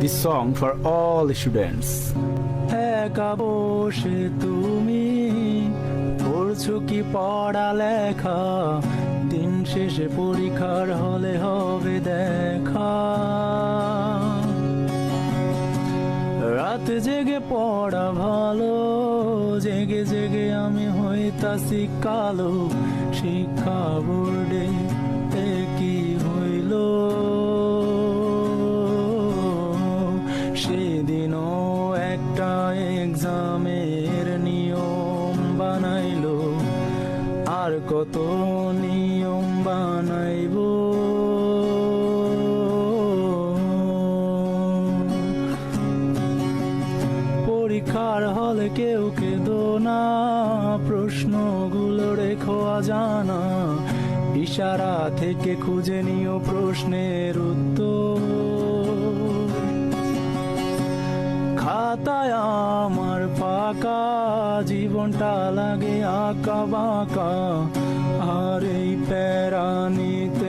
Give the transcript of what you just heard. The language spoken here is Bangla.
This song for all students. একা বসে তুমি করছো কি পড়ালেখা, দিন শেষে পরীক্ষার হলে হবে দেখা। রাত জেগে পড়া ভালো, জেগে জেগে আমি হইতাছি কালো। শিক্ষা বোর্ডে কি হইল, সেদিনও একটা এক্সামের নিয়ম বানাইলো, আর কত নিয়ম বানাইবো। পরীক্ষার হলে কেউ কেঁদো না, প্রশ্নগুলো রেখো অজানা, ইশারা থেকে খুঁজে নিও প্রশ্নের উত্তর। খাতায় আমার ফাঁকা, জীবনটা লাগে আঁকা বাঁকা, আর এই প্যারা নিতে